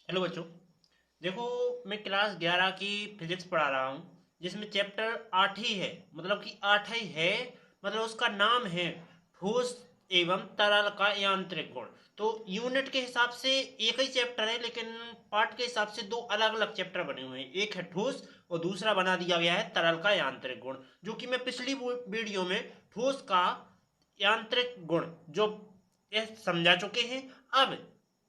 Hello बच्चों। देखो, मैं क्लास 11 की फिजिक्स पढ़ा रहा हूँ जिसमें चैप्टर 8 ही है। मतलब कि 8 ही है। मतलब उसका नाम है ठोस एवं तरल का यांत्रिक गुण। तो यूनिट के हिसाब से एक ही चैप्टर है, लेकिन पार्ट के हिसाब से दो अलग अलग चैप्टर बने हुए हैं। एक है ठोस और दूसरा बना दिया गया है तरल का यांत्रिक गुण, जो कि मैं पिछली वीडियो में ठोस का यांत्रिक गुण जो ये समझा चुके हैं। अब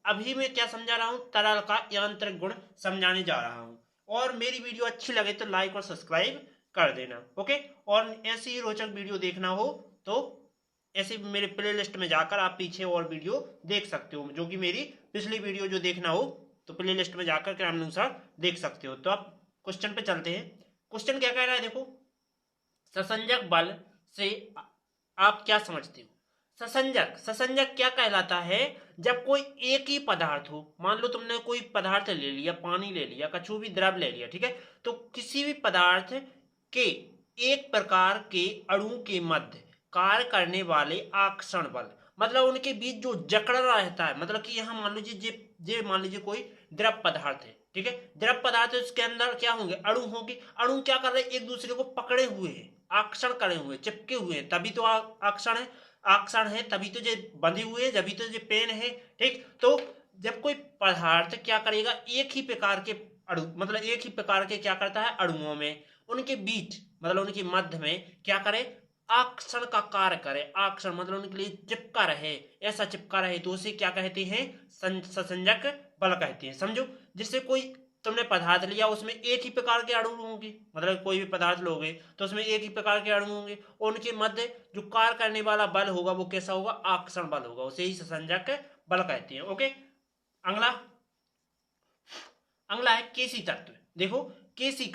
अभी मैं क्या समझा रहा हूँ, तरल का यांत्रिक गुण समझाने जा रहा हूँ। और मेरी वीडियो अच्छी लगे तो लाइक और सब्सक्राइब कर देना। ओके। और ऐसी ही रोचक वीडियो देखना हो तो ऐसे मेरे प्ले लिस्ट में जाकर आप पीछे और वीडियो देख सकते हो, जो कि मेरी पिछली वीडियो जो देखना हो तो प्ले लिस्ट में जाकर क्रमानुसार देख सकते हो। तो आप क्वेश्चन पे चलते हैं। क्वेश्चन क्या कह रहा है, देखो। ससंजक बल से आप क्या समझते हो? ससंजक ससंजक क्या कहलाता है? जब कोई एक ही पदार्थ हो, मान लो तुमने कोई पदार्थ ले लिया, पानी ले लिया, कछु भी द्रव ले लिया, ठीक है। तो किसी भी पदार्थ के एक प्रकार के अणु के मध्य कार्य करने वाले आकर्षण बल, मतलब उनके बीच जो जकड़ रहता है। मतलब कि यहाँ मान लीजिए जे मान लीजिए कोई द्रव पदार्थ है, ठीक है। द्रव पदार्थ है, उसके अंदर क्या होंगे? अणु होंगे। अणु क्या कर रहे हैं? एक दूसरे को पकड़े हुए हैं, आकर्षण करे हुए, चिपके हुए हैं, तभी तो आकर्षण है। आकर्षण है तभी तो ये बंधे हुए हैं, तभी तो ये पेन है। ठीक। तो जब कोई पदार्थ क्या करेगा, एक ही प्रकार के अणु, मतलब एक ही प्रकार के क्या करता है अणुओं में, उनके बीच मतलब उनके मध्य में क्या करे? आकर्षण का कार्य करे। आकर्षण मतलब उनके लिए चिपका रहे, ऐसा चिपका रहे, तो उसे क्या कहते हैं? ससंजक बल कहते हैं। समझो, जिससे कोई तुमने पदार्थ लिया, उसमें एक ही प्रकार के अणु होंगे। मतलब कोई भी पदार्थ लोगे तो उसमें एक ही प्रकार के अणु होंगे, और उनके मध्य जो कार्य करने वाला बल होगा वो कैसा होगा? आकर्षण बल होगा। उसे ही ससंजक बल कहते हैं। ओके। अगला अगला है केसी तत्व। देखो, केसी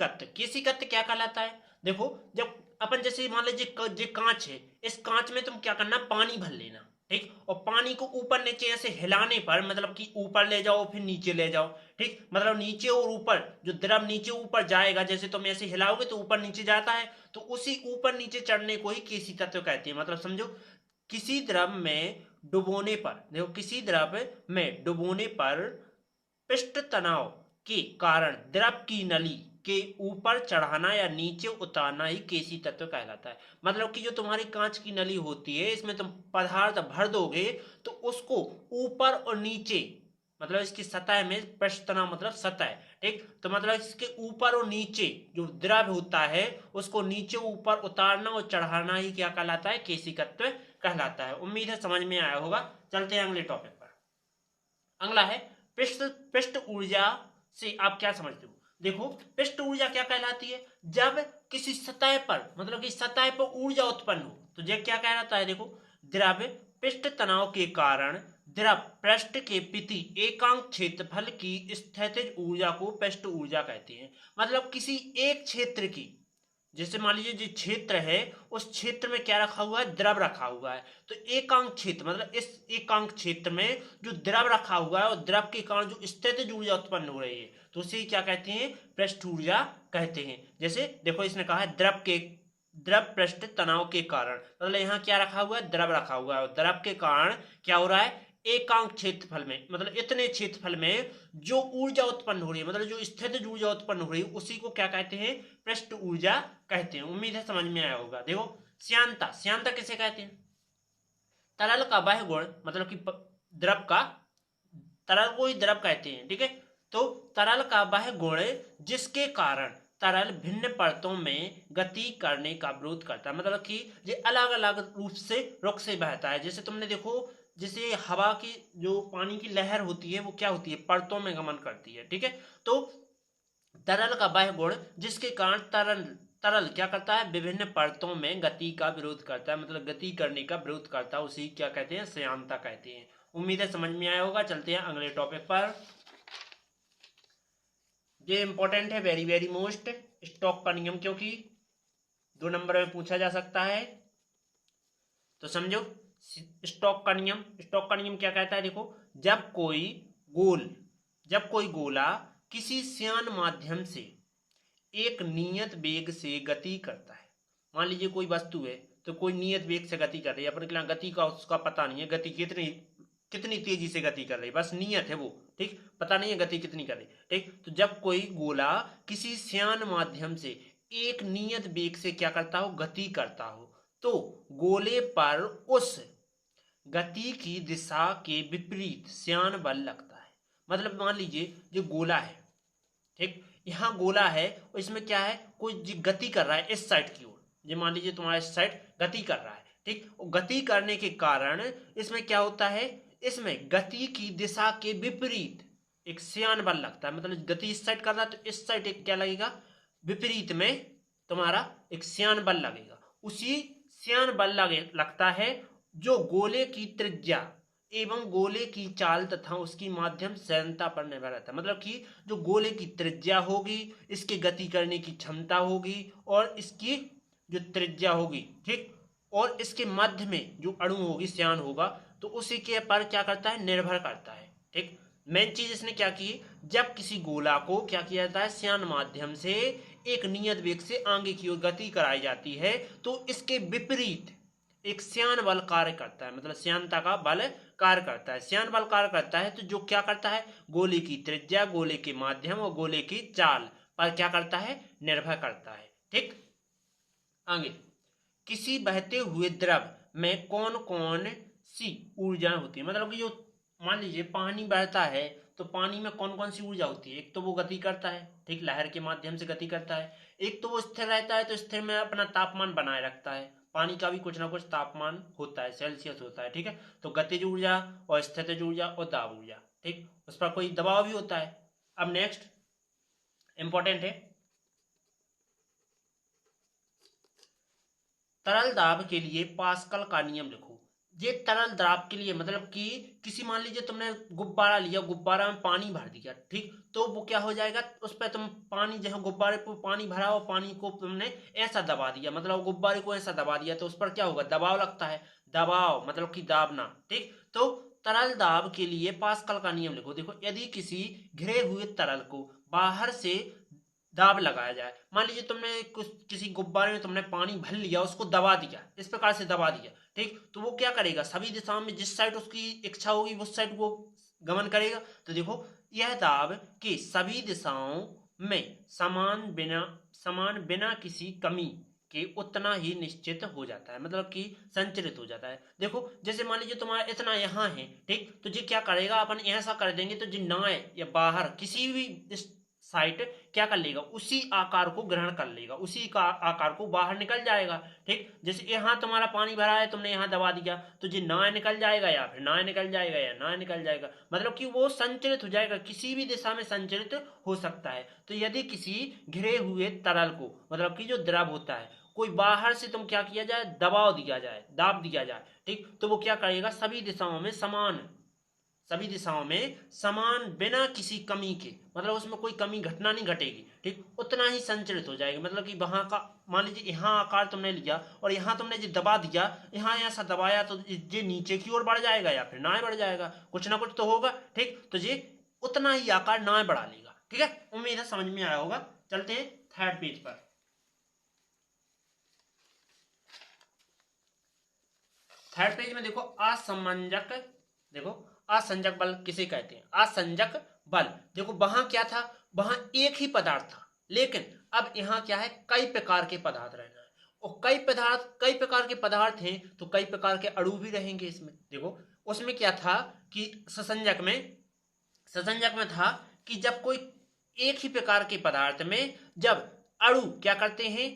तत्व क्या कहलाता है? देखो, जब अपन जैसे मान लीजिए जे कांच है, इस कांच में तुम क्या करना? पानी भर लेना। ठीक। और पानी को ऊपर नीचे ऐसे हिलाने पर, मतलब कि ऊपर ले जाओ फिर नीचे ले जाओ। ठीक। मतलब नीचे और ऊपर, जो द्रव नीचे ऊपर जाएगा, जैसे तुम ऐसे हिलाओगे तो ऊपर नीचे जाता है, तो उसी ऊपर नीचे चढ़ने को ही केसी तत्व कहते हैं। मतलब समझो, किसी द्रव में डुबोने पर, देखो किसी द्रव में डुबोने पर पृष्ठ तनाव के कारण द्रव की नली के ऊपर चढ़ाना या नीचे उतारना ही केसी तत्व कहलाता है। मतलब कि जो तुम्हारी कांच की नली होती है, इसमें तुम पदार्थ भर दोगे तो उसको ऊपर और नीचे, मतलब इसकी सतह में पृष्ठ तनाव मतलब सतह। ठीक। तो मतलब इसके ऊपर और नीचे जो द्रव होता है उसको नीचे ऊपर उतारना और चढ़ाना ही क्या कहलाता है? केसी तत्व कहलाता है। उम्मीद है समझ में आया होगा। चलते हैं अगले टॉपिक पर। अगला है पृष्ठ पृष्ठ ऊर्जा से आप क्या समझते हो? देखो, पृष्ठ ऊर्जा क्या कहलाती है? जब किसी सतह पर, मतलब कि सतह पर ऊर्जा उत्पन्न हो, तो यह क्या कहलाता है? देखो, द्रव पृष्ठ तनाव के कारण द्रव पृष्ठ के प्रति एकांक क्षेत्रफल की स्थितिज ऊर्जा को पृष्ठ ऊर्जा कहते हैं। मतलब किसी एक क्षेत्र की, जैसे मान लीजिए जो क्षेत्र है, उस क्षेत्र में क्या रखा हुआ है? द्रव रखा हुआ है। तो एकांक क्षेत्र मतलब इस एकांक क्षेत्र में जो द्रव रखा हुआ है और द्रव के कारण जो स्थितिज ऊर्जा उत्पन्न हो रही है, तो उसे क्या कहते हैं? पृष्ठ ऊर्जा कहते हैं। जैसे देखो, इसने कहा है द्रव पृष्ठ तनाव के कारण, मतलब यहाँ क्या रखा हुआ है? द्रव रखा हुआ है, और द्रव के कारण क्या हो रहा है? एकांक क्षेत्रफल में, मतलब इतने क्षेत्रफल में जो ऊर्जा उत्पन्न हो रही है, मतलब जो स्थितिज ऊर्जा उत्पन्न हो रही है, उसी को क्या कहते हैं? पृष्ठ ऊर्जा कहते हैं। उम्मीद है समझ में आया होगा। देखो, श्यानता श्यानता किसे कहते हैं? तरल का वह गुण, मतलब कि द्रव का, तरल को ही द्रव कहते हैं, ठीक है। तो तरल का वह गुण जिसके कारण तरल भिन्न परतों में गति करने का विरोध करता है। मतलब कि ये अलग अलग रूप से रुख से बहता है। जैसे तुमने देखो, जैसे हवा की जो पानी की लहर होती है वो क्या होती है? परतों में गमन करती है, ठीक है। तो तरल का वह गुण जिसके कारण तरल तरल क्या करता है? विभिन्न परतों में गति का विरोध करता है, मतलब गति करने का विरोध करता है, उसी क्या कहते हैं? श्यानता कहते हैं। उम्मीद है समझ में आया होगा। चलते हैं अगले टॉपिक पर। ये इंपॉर्टेंट है, वेरी वेरी मोस्ट, स्टॉक का नियम, क्योंकि 2 नंबर में पूछा जा सकता है। तो समझो, स्टॉक का नियम क्या कहता है? देखो, जब कोई गोल जब कोई गोला किसी श्यान माध्यम से एक नियत वेग से गति करता है। मान लीजिए कोई वस्तु है, तो कोई नियत वेग से गति कर रही है, अपन के गति का उसका पता नहीं है, गति कितनी कितनी तेजी से गति कर रही, बस नियत है वो, ठीक, पता नहीं है गति कितनी कर रही, ठीक। तो जब कोई गोला किसी श्यान माध्यम से एक नियत वेग से क्या करता हो, गति करता हो, तो गोले पर उस गति की दिशा के विपरीत श्यान बल लगता है। मतलब मान लीजिए जो गोला है, ठीक, यहाँ गोला है और इसमें क्या है, कोई गति कर रहा है इस साइड की ओर, ये मान लीजिए तुम्हारा इस साइड गति कर रहा है, ठीक, और गति करने के कारण इसमें क्या होता है, इसमें गति की दिशा के विपरीत एक श्यान बल लगता है। मतलब गति इस साइड कर रहा है तो इस साइड एक क्या लगेगा, विपरीत में तुम्हारा एक श्यान बल लगेगा। उसी श्यान बल लगता है जो गोले की त्रिज्या एवं गोले की चाल तथा उसकी माध्यम श्यानता पर निर्भर रहता है। मतलब कि जो गोले की त्रिज्या होगी, इसके गति करने की क्षमता होगी और इसकी जो त्रिज्या होगी, ठीक, और इसके मध्य में जो अणु होगी, श्यान होगा, तो उसी के पर क्या करता है, निर्भर करता है, ठीक। मेन चीज इसने क्या की, जब किसी गोला को क्या किया जाता है, श्यान माध्यम से एक नियत वेग से आगे की ओर गति कराई जाती है, तो इसके विपरीत एक श्यान बल कार्य करता है। मतलब श्यानता का बल कार्य करता है, श्यान बल कार्य करता है, तो जो क्या करता है, गोले की त्रिज्या, गोले के माध्यम और गोले की चाल पर क्या करता है, निर्भर करता है, ठीक। आगे, किसी बहते हुए द्रव में कौन कौन सी ऊर्जा होती है। मतलब कि जो मान लीजिए पानी बहता है तो पानी में कौन कौन सी ऊर्जा होती है, एक तो वो गति करता है, ठीक, लहर के माध्यम से गति करता है, एक तो वो स्थिर रहता है, तो स्थिर में अपना तापमान बनाए रखता है, पानी का भी कुछ ना कुछ तापमान होता है, सेल्सियस होता है, ठीक है। तो गतिज ऊर्जा और स्थितिज ऊर्जा और दाब ऊर्जा, ठीक, उस पर कोई दबाव भी होता है। अब नेक्स्ट इंपॉर्टेंट है, तरल दाब के लिए पास्कल का नियम लिखो। ये तरल दाब के लिए मतलब कि किसी मान लीजिए तुमने गुब्बारा लिया, गुब्बारा में पानी भर दिया, ठीक, तो वो क्या हो जाएगा, उस पर तुम पानी, जहां गुब्बारे पर पानी भरा हो, पानी को तुमने ऐसा दबा दिया, मतलब गुब्बारे को ऐसा दबा दिया, तो उस पर क्या होगा, दबाव लगता है, दबाव मतलब कि दाबना, ठीक। तो तरल दाब के लिए पास्कल का नियम लिखो। देखो, यदि किसी घिरे हुए तरल को बाहर से दाब लगाया जाए, मान लीजिए तुमने कुछ किसी गुब्बारे में तुमने पानी भर लिया, उसको दबा दिया, इस प्रकार से दबा दिया, ठीक, तो वो क्या करेगा, सभी दिशाओं में जिस साइड उसकी इच्छा होगी उस साइड वो गमन करेगा। तो देखो, यह दाब की सभी दिशाओं में समान बिना किसी कमी के उतना ही निश्चित हो जाता है, मतलब कि संचरित हो जाता है। देखो, जैसे मान लीजिए तुम्हारा इतना यहाँ है, ठीक, तो जी क्या करेगा, अपन ऐसा कर देंगे तो जी ना या बाहर किसी भी साइट क्या कर लेगा, उसी आकार को ग्रहण कर लेगा, उसी का आकार को बाहर निकल जाएगा, ठीक। जैसे यहाँ तुम्हारा पानी भरा है, तुमने यहाँ दबा दिया, तो जी ना निकल जाएगा या फिर ना निकल जाएगा या ना निकल जाएगा, मतलब कि वो संचरित हो जाएगा, किसी भी दिशा में संचरित हो सकता है। तो यदि किसी घिरे हुए तरल को, मतलब कि जो द्रव होता है, कोई बाहर से तुम क्या किया जाए, दबाव दिया जाए, दाब दिया जाए, ठीक, तो वो क्या करेगा, सभी दिशाओं में समान बिना किसी कमी के, मतलब उसमें कोई कमी घटना नहीं घटेगी, ठीक, उतना ही संचरित हो जाएगा। मतलब कि वहां का मान लीजिए यहाँ आकार तुमने लिया और यहाँ तुमने जो दबा दिया, यहाँ ऐसा दबाया, तो ये नीचे की ओर बढ़ जाएगा या फिर ना बढ़ जाएगा, कुछ ना कुछ तो होगा, ठीक। तो ये उतना ही आकार ना बढ़ा लेगा, ठीक है। उम्मीद है समझ में आया होगा। चलते हैं थर्ड पेज पर। थर्ड पेज में देखो, असमंजक, देखो असंजक बल किसे कहते हैं, असंजक बल। देखो वहां क्या था, वहां एक ही पदार्थ था, लेकिन अब यहाँ क्या है, कई प्रकार के पदार्थ रहना है, और कई प्रकार के पदार्थ हैं, तो कई प्रकार के अणु भी रहेंगे इसमें। देखो उसमें क्या था कि ससंजक में था कि जब कोई एक ही प्रकार के पदार्थ में जब अणु क्या करते हैं,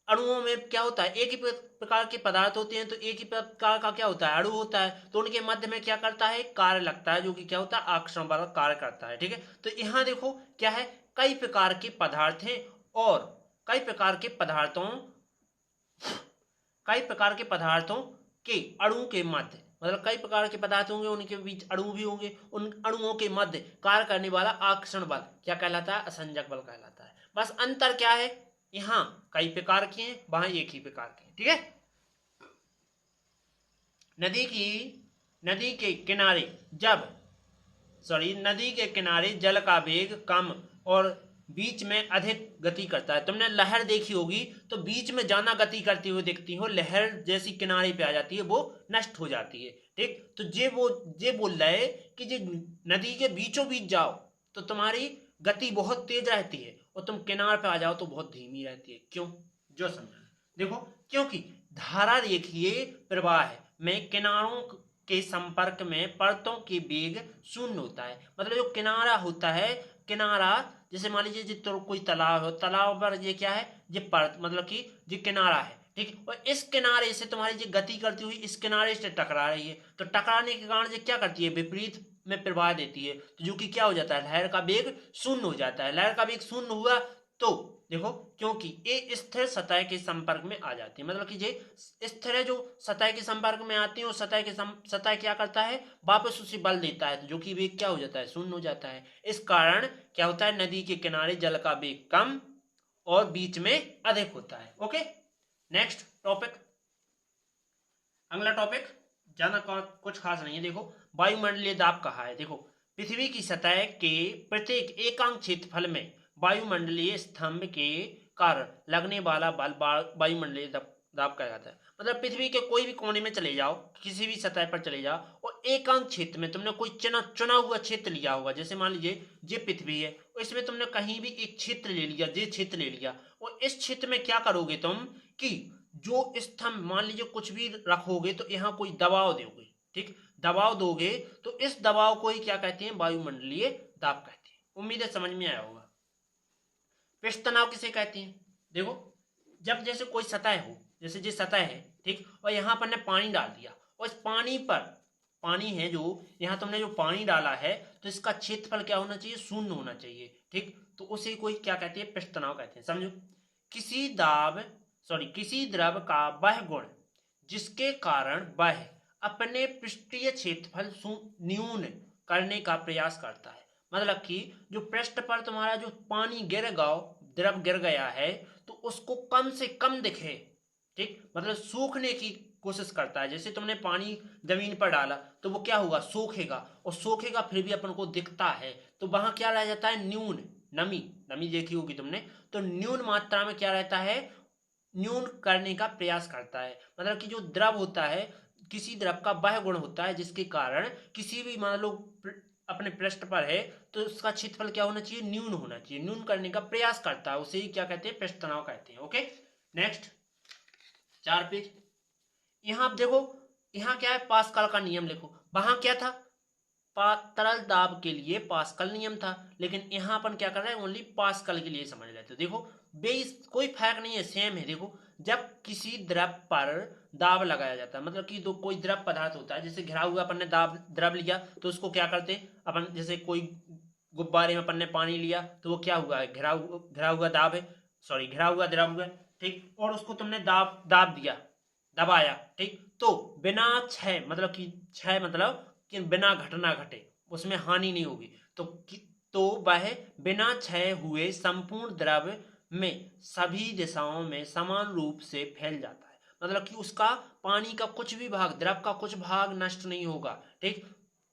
अणुओं में क्या होता है, एक ही प्रकार के पदार्थ होते हैं, तो एक ही प्रकार का क्या होता है, अणु होता है, तो उनके मध्य में क्या करता है, कार्य लगता है, जो कि क्या होता है, आकर्षण बल कार्य करता है, ठीक है। तो यहाँ देखो क्या है, कई प्रकार के पदार्थ हैं और कई प्रकार के पदार्थों के अणु के मध्य, मतलब कई प्रकार के पदार्थ होंगे, उनके बीच अणु भी होंगे, उन अणुओं के मध्य कार्य करने वाला आकर्षण बल क्या कहलाता है, असंजक बल कहलाता है। बस अंतर क्या है, यहाँ कई प्रकार के हैं, वहां एक ही प्रकार के हैं, ठीक है। नदी के किनारे जल का वेग कम और बीच में अधिक गति करता है। तुमने लहर देखी होगी तो बीच में ज्यादा गति करती हुई दिखती हो, लहर जैसी किनारे पे आ जाती है वो नष्ट हो जाती है। ठीक, तो ये बोल रहा है कि जे नदी के बीचों बीच जाओ तो तुम्हारी गति बहुत तेज रहती है और तुम किनारे पे आ जाओ तो बहुत धीमी रहती है। क्यों? जो समझा। देखो, क्योंकि धारा देखिए प्रवाह है में किनारों के संपर्क में परतों के वेग शून्य होता है। मतलब जो किनारा होता है, किनारा जैसे मान लीजिए जो कोई तालाब हो, तालाब पर ये क्या है, ये परत मतलब कि ये किनारा है। ठीक, और इस किनारे से तुम्हारी जो गति करती हुई इस किनारे से टकरा रही है, तो टकराने के कारण ये क्या करती है, विपरीत में प्रवाह देती है, तो जो कि क्या हो जाता है, लहर का वेग शून्य हो जाता है। लहर का वेग शून्य हुआ तो देखो, क्योंकि ये स्थिर सतह के संपर्क में आ जाती है, मतलब कि ये स्थिर है, जो सतह के संपर्क में आती है और सतह क्या करता है, वापस उसे बल देता है, तो जो कि वेग क्या हो जाता है, शून्य हो जाता है। इस कारण क्या होता है, नदी के किनारे जल का वेग कम और बीच में अधिक होता है। ओके, नेक्स्ट टॉपिक, अगला टॉपिक ज्यादा कुछ खास नहीं है। देखो, वायुमंडलीय दाब कहा है। देखो, पृथ्वी की सतह के प्रत्येक एकांक क्षेत्रफल में वायुमंडलीय स्तंभ के कारण लगने वाला बल वायुमंडलीय दाब कहा जाता है। मतलब पृथ्वी के कोई भी कोने में चले जाओ, किसी भी सतह पर चले जाओ और एकांक क्षेत्र में तुमने कोई चुना हुआ क्षेत्र लिया होगा, जैसे मान लीजिए ये पृथ्वी है, इसमें तुमने कहीं भी एक क्षेत्र ले लिया, ये क्षेत्र ले लिया, और इस क्षेत्र में क्या करोगे तुम कि जो स्तंभ मान लीजिए कुछ भी रखोगे तो यहाँ कोई दबाव दोगे। ठीक, दबाव दोगे तो इस दबाव को ही क्या कहते हैं, वायुमंडलीय दाब कहते हैं। उम्मीद है समझ में आया होगा। पृष्ठ तनाव किसे कहते हैं? देखो, जब जैसे कोई सतह हो, जैसे ये सतह है, ठीक, और यहाँ पर ने पानी डाल दिया और इस पानी पर, पानी है जो यहाँ तुमने जो पानी डाला है, तो इसका क्षेत्रफल क्या होना चाहिए, शून्य होना चाहिए। ठीक, तो उसे कोई क्या कहते हैं, पृष्ठ तनाव कहते हैं। समझो, किसी द्रव का वह गुण जिसके कारण वह अपने पृष्ठीय क्षेत्रफल न्यून करने का प्रयास करता है। मतलब कि जो पृष्ठ पर तुम्हारा जो पानी द्रव गिर गया है, तो उसको कम से कम दिखे। ठीक, मतलब सूखने की कोशिश करता है। जैसे तुमने पानी जमीन पर डाला तो वो क्या होगा, सूखेगा, और सूखेगा फिर भी अपन को दिखता है, तो वहां क्या रह जाता है, न्यून, नमी, नमी देखी होगी तुमने, तो न्यून मात्रा में क्या रहता है, न्यून करने का प्रयास करता है। मतलब कि जो द्रव होता है, किसी द्रव का वह गुण होता है जिसके कारण किसी भी मान लो अपने पृष्ठ पर है, तो उसका क्षेत्रफल क्या होना चाहिए, न्यून होना चाहिए, न्यून करने का प्रयास करता है, उसे ही क्या कहते हैं, पृष्ठ तनाव कहते हैं। Okay, next 4 page. यहाँ आप देखो, यहाँ क्या है, पास्कल का नियम लिखो। वहां क्या था, तरल दाब के लिए पास्कल नियम था, लेकिन यहाँ अपन क्या कर रहे हैं, ओनली पास्कल के लिए समझ लेते। देखो, बेस कोई फर्क नहीं है, सेम है। देखो, जब किसी द्रव पर दाब लगाया जाता है, मतलब कि दो कोई द्रव पदार्थ होता है, जैसे घिरा हुआ अपन ने द्रव लिया, तो उसको क्या करते हैं अपन, जैसे कोई गुब्बारे में अपन ने पानी लिया, तो वो क्या हुआ है, घिरा हुआ दाब है, घिरा हुआ द्रव है। ठीक, और उसको तुमने दाब दाब दिया, दबाया। ठीक, तो बिना क्षय, मतलब कि क्षय मतलब कि बिना घटना घटे, उसमें हानि नहीं होगी, तो वह बिना क्षय हुए संपूर्ण द्रव में सभी दिशाओं में समान रूप से फैल जाता है। मतलब कि उसका पानी का कुछ भी भाग, द्रव का कुछ भाग नष्ट नहीं होगा। ठीक,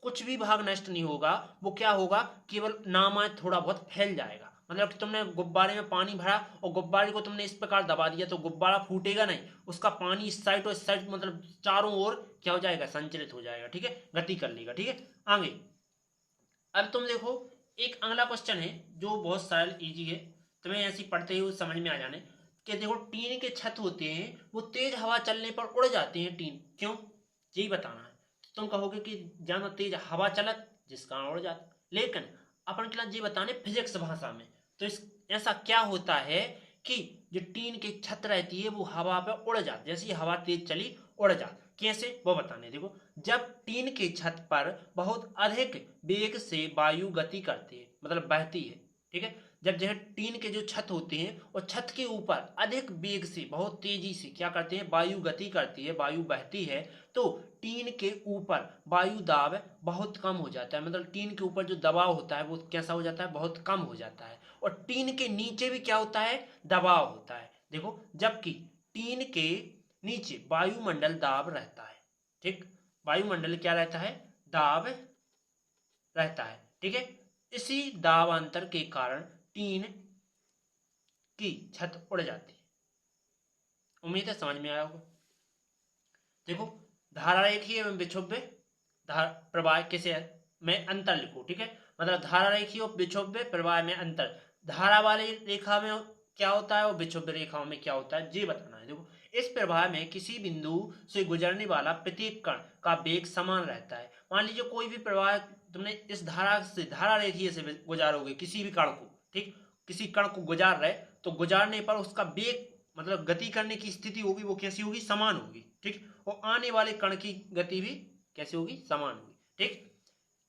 कुछ भी भाग नष्ट नहीं होगा, वो क्या होगा, केवल नामात्र थोड़ा बहुत फैल जाएगा। मतलब कि तुमने गुब्बारे में पानी भरा और गुब्बारे को तुमने इस प्रकार दबा दिया, तो गुब्बारा फूटेगा नहीं, उसका पानी इस साइड और इस साइड मतलब चारों ओर क्या हो जाएगा, संचरित हो जाएगा। ठीक है, गति कर लेगा। ठीक है, आगे अब तुम देखो, एक अगला क्वेश्चन है जो बहुत सरल इजी है, तुम्हें ऐसी पढ़ते ही समझ में आ जाने कि देखो, टीन के छत होते हैं, वो तेज हवा चलने पर उड़ जाते हैं। टीन क्यों, यही बताना है। तुम कहोगे कि ज्यादा तेज हवा चलत जिस कारण उड़ जाता, लेकिन अपन के लिए ये बताने फिजिक्स भाषा में, तो इस ऐसा क्या होता है कि जो टीन की छत रहती है वो हवा पे उड़ जाती, जैसी हवा तेज चली उड़ जाती। कैसे, वो बताने। देखो, जब टीन की छत पर बहुत अधिक वेग से वायु गति करती है, मतलब बहती है। ठीक है, जब यह टीन के जो छत होते हैं और छत के ऊपर अधिक वेग से बहुत तेजी से क्या करते हैं, वायु गति करती है, वायु बहती है, तो टीन के ऊपर वायु दाब बहुत कम हो जाता है। मतलब टीन के ऊपर जो दबाव होता है वो कैसा हो जाता है, बहुत कम हो जाता है। और टीन के नीचे भी क्या होता है, दबाव होता है। देखो, जबकि टीन के नीचे वायुमंडल दाब रहता है। ठीक, वायुमंडल क्या रहता है, दाब रहता है। ठीक है, इसी दाब अंतर के कारण टीन की छत उड़ जाती है। उम्मीद है समझ में आया होगा। देखो धारा रेखीय एवं विक्षोभ प्रवाह किसे में अंतर लिखो, ठीक है। मतलब धारा रेखीय और विक्षोभ प्रवाह में अंतर, धारा वाली रेखा में क्या होता है और विक्षोभ रेखाओं में क्या होता है ये बताना है। देखो इस प्रवाह में किसी बिंदु से गुजरने वाला प्रत्येक कण का वेग समान रहता है। मान लीजिए कोई भी प्रवाह तुमने इस धारा से, धारा रेखीय से गुजारोगे किसी भी कण को, ठीक, किसी कण को गुजार रहे तो गुजारने पर उसका वेग मतलब गति करने की स्थिति होगी वो कैसी होगी, समान होगी, ठीक। और आने वाले कण की गति भी कैसी होगी, समान होगी, ठीक।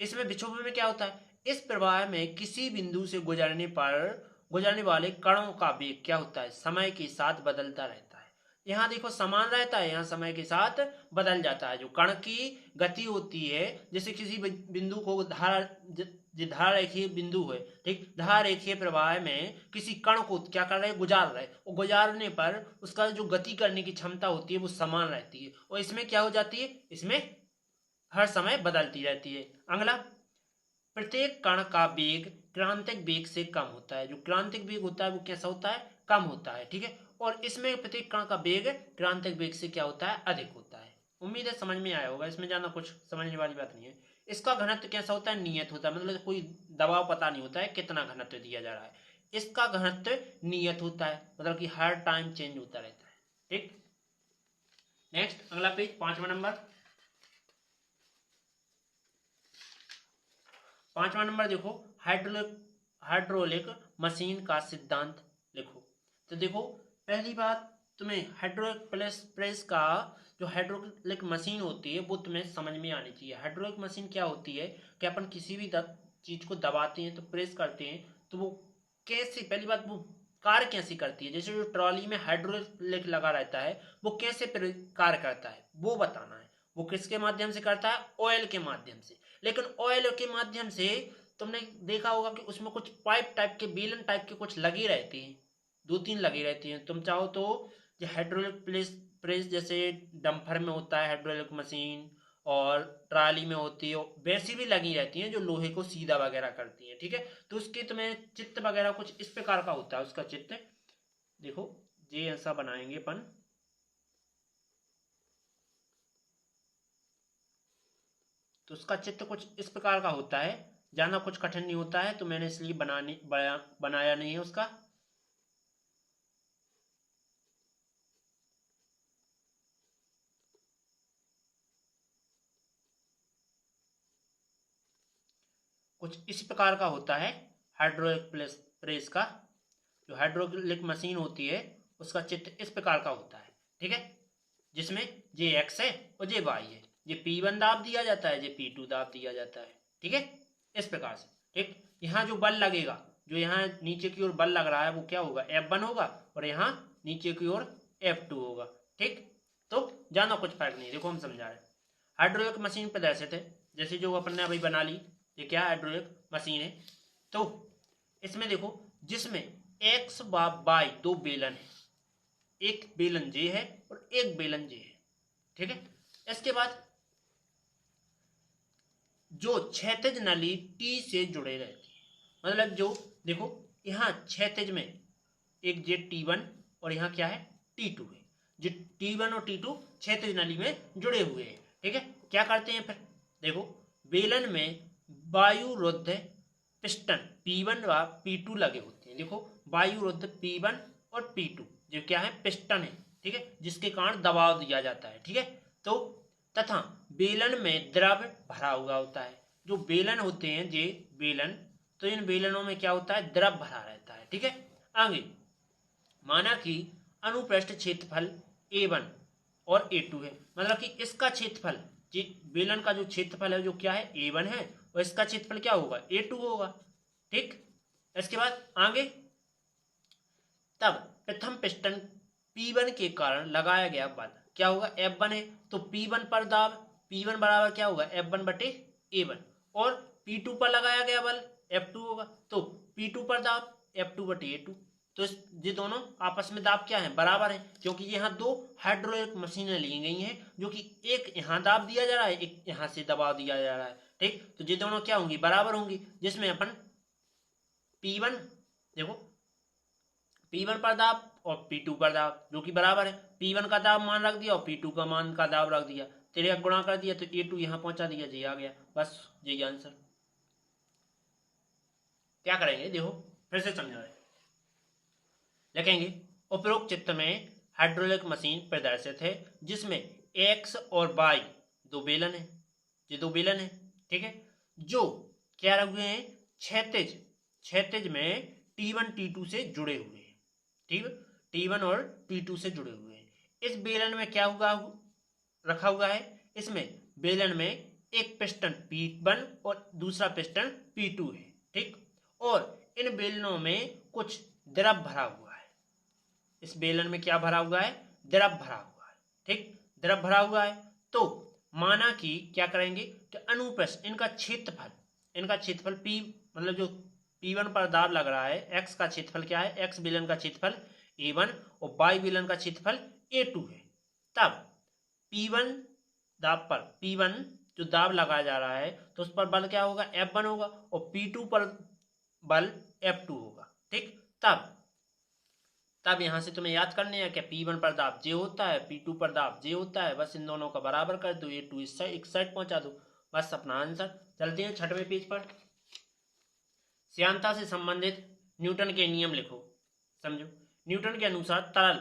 इसमें विक्षोभ में क्या होता है, इस प्रवाह में किसी बिंदु से गुजरने पर गुजरने वाले कणों का वेग क्या होता है, समय के साथ बदलता रहता है। यहाँ देखो समान रहता है, यहाँ समय के साथ बदल जाता है। जो कण की गति होती है, जैसे किसी बिंदु को धारा रेखीय बिंदु है, ठीक, धारा रेखीय प्रवाह में किसी कण को क्या कर रहे हैं, गुजार रहे, और गुजारने पर उसका जो गति करने की क्षमता होती है वो समान रहती है। और इसमें क्या हो जाती है, इसमें हर समय बदलती रहती है। अगला, प्रत्येक कण का वेग क्रांतिक वेग से कम होता है। जो क्रांतिक वेग होता है वो कैसा होता है, कम होता है, ठीक है। और इसमें प्रत्येक कण का वेग क्रांतिक वेग से क्या होता है, अधिक होता है। उम्मीद है समझ में आया होगा, इसमें ज्यादा कुछ समझने वाली बात नहीं है। इसका घनत्व कैसा होता है, नियत होता है, मतलब कोई दबाव पता नहीं होता है कितना घनत्व दिया जा रहा है। इसका घनत्व नियत होता है, मतलब कि हर टाइम चेंज होता रहता है, ठीक। नेक्स्ट अगला पेज 5वां नंबर। 5वां नंबर देखो, हाइड्रोलिक मशीन का सिद्धांत लिखो। तो देखो पहली बात, तुम्हें हाइड्रोलिक प्रेस का जो हाइड्रोलिक मशीन होती है वो तुम्हें समझ में आनी चाहिए। हाइड्रोलिक मशीन क्या होती है कि अपन किसी भी चीज को दबाते हैं तो प्रेस करते हैं तो वो कैसे, पहली बात वो कार्य कैसे करती है। जैसे जो ट्रॉली में हाइड्रोलिक लगा रहता है वो कैसे कार्य करता है वो बताना है। वो किसके माध्यम से करता है, ऑयल के माध्यम से। लेकिन ऑयल के माध्यम से तुमने देखा होगा कि उसमें कुछ पाइप टाइप के, बेलन टाइप के कुछ लगी रहती हैं, 2-3 लगी रहती हैं। तुम चाहो तो जो हाइड्रोलिक प्रेस जैसे डंपर में होता है हाइड्रोलिक मशीन, और ट्राली में होती है, वैसी भी लगी रहती हैं जो लोहे को सीधा वगैरह करती हैं, ठीक है। तो उसके तुम्हें चित्र वगैरह कुछ इस प्रकार का होता है उसका चित्र। देखो ये ऐसा बनाएंगे अपन, तो उसका चित्र कुछ इस प्रकार का होता है, जाना कुछ कठिन नहीं होता है, तो मैंने इसलिए बनाया नहीं है उसका। कुछ इस प्रकार का होता है हाइड्रोलिक प्रेस का, जो हाइड्रोलिक मशीन होती है उसका चित्र इस प्रकार का होता है, ठीक है। जिसमें जे एक्स है और जे वाई है, जे P1 दाब दिया जाता है, जे P2 दाब दिया जाता है, ठीक है, इस प्रकार से, ठीक। यहाँ जो बल लगेगा, जो यहाँ नीचे की ओर बल लग रहा है वो क्या होगा, F1 होगा, और यहाँ नीचे की ओर F2 होगा, ठीक। तो जाना कुछ फर्क नहीं, देखो हम समझा रहे हैं। हाइड्रोलिक मशीन प्रदर्शित है, जैसे जो अपन ने अभी बना ली, ये क्या हाइड्रोलिक मशीन है। तो इसमें देखो, जिसमें एक्स व वाई दो बेलन है, एक बेलन जे है और एक बेलन जे है, ठीक है। इसके बाद जो क्षैतिज नली टी से जुड़े रहती है, मतलब जो देखो यहाँ क्षैतिज में एक जे T1 और यहाँ क्या है T2 है, जो T1 और T2 क्षैतिज नली में जुड़े हुए हैं, ठीक है। क्या करते हैं फिर, देखो बेलन में वायुरुद्ध पिस्टन P1 व P2 लगे होते हैं। देखो वायुरुद्ध P1 और P2 जो क्या है, पिस्टन है, ठीक है, जिसके कारण दबाव दिया जाता है, ठीक है। तो तथा बेलन में द्रव भरा हुआ होता है। जो बेलन होते हैं जे बेलन, तो इन बेलनों में क्या होता है, द्रव भरा रहता है, ठीक है। आगे माना कि अनुप्रस्थ क्षेत्रफल A1 और A2 है, मतलब कि इसका क्षेत्रफल, जी बेलन का जो क्षेत्रफल है जो क्या है, A1 है, और इसका क्षेत्रफल क्या होगा, A2 होगा, ठीक। इसके बाद आगे, तब प्रथम पिस्टन P1 के कारण लगाया गया बल क्या होगा, F1 है, तो P1 पर दाब, P1 बराबर क्या होगा, F1 बटे A1, और P2 पर लगाया गया बल F2 होगा, तो P2 पर दाब F2 बटे A2। तो ये दोनों आपस में दाब क्या है, बराबर है, क्योंकि यहाँ दो हाइड्रोलिक मशीनें ली गई हैं, जो कि एक यहाँ दाब दिया जा रहा है, एक यहाँ से दबाव दिया जा रहा है, ठीक। तो ये दोनों क्या होंगी, बराबर होंगी, जिसमें अपन P1 देखो P1 पर दाब और P2 पर दाब जो कि बराबर है, P1 का दाब मान रख दिया और P2 का मान का दाब रख दिया, तेरे गुणा कर दिया तो A2 यहाँ पहुंचा दिया, जी आ गया, बस यही आंसर। क्या करेंगे देखो फिर से समझा रहे, लिखेंगे उपरोक्त चित्र में हाइड्रोलिक मशीन प्रदर्शित है जिसमें एक्स और वाई दो बेलन है, ये दो बेलन है, ठीक है, जो क्या रखे हैं, क्षैतिज क्षैतिज में T1 T2 से जुड़े हुए हैं, ठीक है, T1 और T2 से जुड़े हुए हैं। इस बेलन में क्या हुआ रखा हुआ है, इसमें बेलन में एक पिस्टन P1 और दूसरा पिस्टन P2 है, ठीक, और इन बेलनों में कुछ द्रव भरा हुआ है, इस बेलन में क्या भरा हुआ है, द्रव भरा हुआ है, ठीक, द्रव भरा हुआ है। तो माना कि क्या करेंगे कि अनुप्रस्थ इनका क्षेत्रफल P मतलब जो P1 पर दाब लग रहा है, x का क्षेत्रफल क्या है, x बेलन का क्षेत्रफल A1 और y बेलन का क्षेत्रफल A2 है। तब P1 दाब पर P1 जो दाब लगाया जा रहा है तो उस पर बल क्या होगा, F1 होगा, और P2 पर बल F2 होगा, ठीक। तब यहां से तुम्हें याद करने हैं कि P1 पर दाब J होता है, P2 पर दाब J होता है, बस इन दोनों का बराबर कर दो, A2 इस साइड एक साइड पहुंचा दो, बस अपना आंसर। चलते हैं 6वें पेज पर। श्यानता से संबंधित न्यूटन के नियम लिखो, समझो। न्यूटन के अनुसार तरल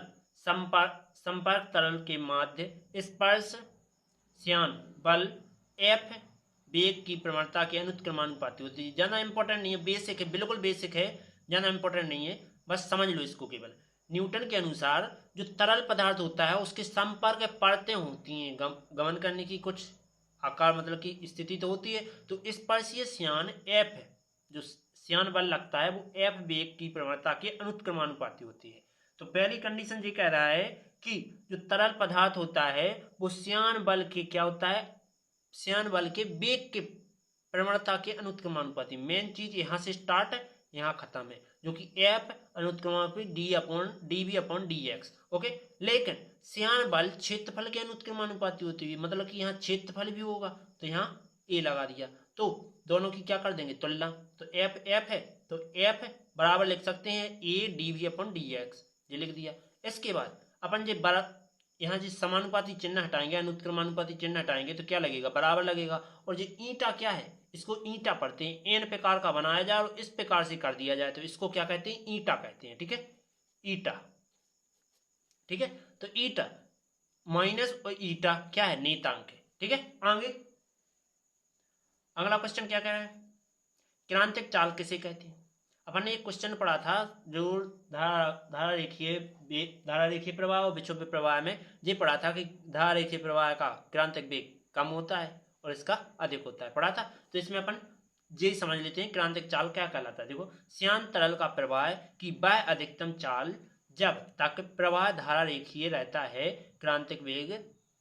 संपर्क तरल के माध्य स्पर्श श्यान बल F वेग की प्रवणता के अनुत्क्रमानुपाती होती है। ज्यादा इंपॉर्टेंट नहीं है, बेसिक है, बिल्कुल बेसिक है, ज्यादा इंपॉर्टेंट नहीं है, बस समझ लो इसको केवल। न्यूटन के अनुसार जो तरल पदार्थ होता है उसके संपर्क परतें होती हैं, गमन करने की कुछ आकार मतलब की स्थिति तो होती है, तो स्पर्शीय श्यान F है, जो श्यान बल लगता है वो F वेग की प्रवणता के अनुत्क्रमानुपाती होती है। तो पहली कंडीशन ये कह रहा है कि जो तरल पदार्थ होता है वो श्यान बल के क्या होता है, श्यान बल के वेग के प्रवणता के अनुत्क्रमानुपाती। मेन चीज यहाँ से स्टार्ट है यहाँ खत्म है, जो कि F अनुत्क्रमानुपाती dV/dx, ओके। लेकिन श्यान बल क्षेत्रफल के अनुत्क्रमानुपाती होती है, मतलब कि यहाँ क्षेत्रफल भी होगा, तो यहाँ A लगा दिया, तो दोनों की क्या कर देंगे तुलना, तो F है तो F बराबर लिख सकते हैं A dV/dx, ये लिख दिया। इसके बाद अपन जो यहाँ जो समानुपाती चिन्ह हटाएंगे, अनुत्क्रमानुपाती चिन्ह हटाएंगे तो क्या लगेगा, बराबर लगेगा। और जो ईंटा क्या है, इसको ईंटा पढ़ते हैं, एन प्रकार का बनाया जाए और इस प्रकार से कर दिया जाए तो इसको क्या कहते हैं, ईंटा कहते हैं, ठीक है, ईटा, ठीक है। तो ईटा माइनस और ईटा क्या है, नेतांक है, ठीक है। आगे अगला क्वेश्चन क्या कह रहा है, क्रांतिक चाल किसे कहते हैं। अपन ने एक क्वेश्चन पढ़ा था जो धारा रेखीय प्रवाह और विक्षोभ प्रवाह में ये पढ़ा था कि धारा रेखीय प्रवाह का क्रांतिक वेग कम होता है और इसका अधिक होता है, पढ़ा था। तो इसमें अपन ये समझ लेते हैं क्रांतिक चाल क्या कहलाता है। देखो श्यान तरल का प्रवाह की वह अधिकतम चाल जब तक प्रवाह धारा रेखीय रहता है क्रांतिक वेग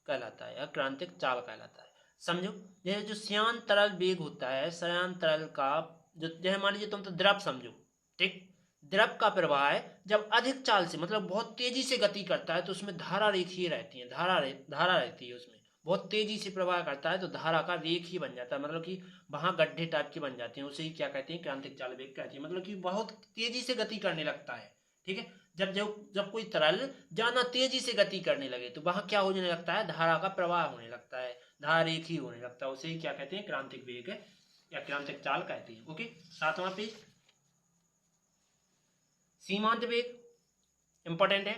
कहलाता है या क्रांतिक चाल कहलाता है। समझो यह जो श्यान तरल वेग होता है, श्यान तरल का जो जैसे मान लीजिए तुम तो द्रव समझो, ठीक, द्रव का प्रवाह है जब अधिक चाल से मतलब बहुत तेजी से गति करता है तो उसमें धारा रेखीय रहती है, धारा रहती है उसमें, बहुत तेजी से प्रवाह करता है तो धारा का रेखीय बन जाता है, मतलब कि वहां गड्ढे टाइप के बन जाते हैं, उसे ही क्या कहते हैं, क्रांतिक चाल वेग कहते हैं, मतलब कि बहुत तेजी से गति करने लगता है, ठीक है। जब जब जब कोई तरल ज्यादा तेजी से गति करने लगे तो वहां क्या होने लगता है, धारा का प्रवाह होने लगता है, धारा रेखीय होने लगता है, उसे ही क्या कहते हैं, क्रांतिक वेग या क्रांतिक चाल कहते हैं, ओके। 7वां पेज, सीमांत वेग इंपॉर्टेंट है,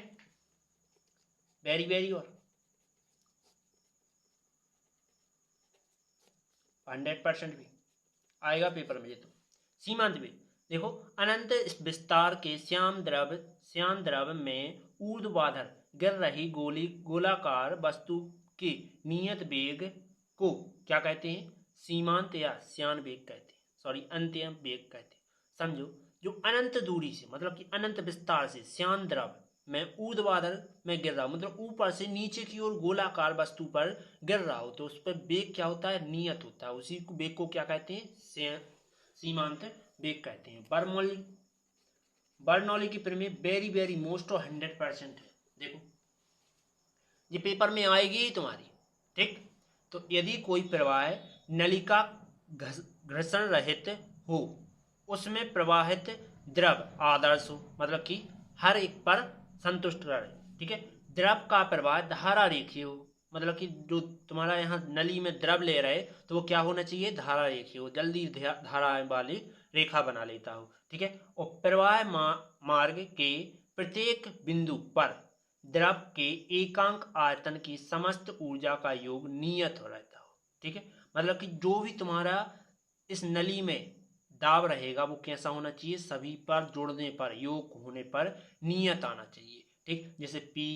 वेरी वेरी, और 100% भी आएगा पेपर में ये तो। सीमांत वेग देखो अनंत विस्तार के श्यान द्रव में ऊर्ध्वाधर गिर रही गोलाकार वस्तु के नियत वेग को क्या कहते हैं, सीमांत या श्यान वेग कहते हैं, सॉरी अंत्य वेग कहते हैं। समझो जो अनंत दूरी से मतलब कि अनंत विस्तार से श्यान द्रव में ऊर्ध्वाधर में गिर रहा हो, मतलब ऊपर से नीचे की ओर गोलाकार वस्तु पर गिर रहा हो तो उस पर वेग क्या होता है, नियत होता है, उसी वेग को क्या कहते हैं, सीमांत वेग कहते हैं। बर्नौली की प्रमेय वेरी वेरी मोस्ट और 100% है, देखो ये पेपर में आएगी ही तुम्हारी, ठीक। तो यदि कोई प्रवाह नलिका घर्षण रहित हो उसमें प्रवाहित द्रव आदर्श हो, मतलब कि हर एक पर संतुष्ट रहे। ठीक है, द्रव का प्रवाह धारा रेखीय हो, मतलब कि जो तुम्हारा यहाँ नली में द्रव ले रहे तो वो क्या होना चाहिए, धारा रेखीय हो, जल्दी धारा वाली रेखा बना लेता हो। ठीक है, और प्रवाह मार्ग के प्रत्येक बिंदु पर द्रव के एकांक आयतन की समस्त ऊर्जा का योग नियत हो रहता हो। ठीक है, मतलब कि जो भी तुम्हारा इस नली में दाब रहेगा वो कैसा होना चाहिए, सभी पर जुड़ने पर, योग होने पर नियत आना चाहिए। ठीक, जैसे P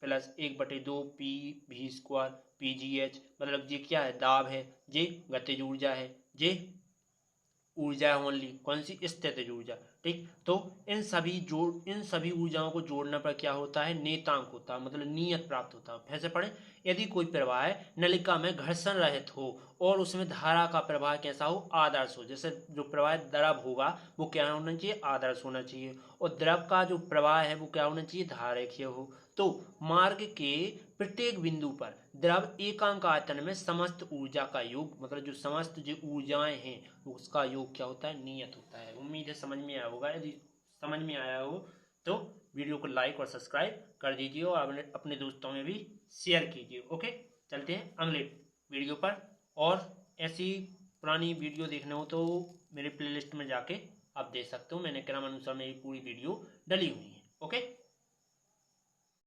प्लस 1/2 पी भी स्क्वायर PGH, मतलब ये क्या है, दाब है, ये गतिज ऊर्जा है, ये ऊर्जा ओनली कौन सी, स्थितिज ऊर्जा। ठीक, तो इन सभी ऊर्जाओं को जोड़ने पर क्या होता है, नेतांक होता है, मतलब नियत प्राप्त होता है। फिर से पढ़े, यदि कोई प्रवाह नलिका में घर्षण रहित हो और उसमें धारा का प्रवाह कैसा हो, आदर्श हो, जैसे जो प्रवाह द्रव होगा वो क्या होना चाहिए, आदर्श होना चाहिए, और द्रव का जो प्रवाह है वो क्या होना चाहिए, धारेखीय हो, तो मार्ग के प्रत्येक बिंदु पर द्रव एकांक आयतन में समस्त ऊर्जा का योग, मतलब जो समस्त जो ऊर्जाएं हैं उसका योग क्या होता है, नियत होता है। उम्मीद है समझ में आया होगा, यदि समझ में आया हो तो वीडियो को लाइक और सब्सक्राइब कर दीजिए और अपने दोस्तों में भी शेयर कीजिए। ओके, चलते हैं अगले वीडियो पर, और ऐसी पुरानी वीडियो देखना हो तो मेरे प्लेलिस्ट में जाके आप देख सकते हो, मैंने क्रम अनुसार मेरी पूरी वीडियो डली हुई है। ओके।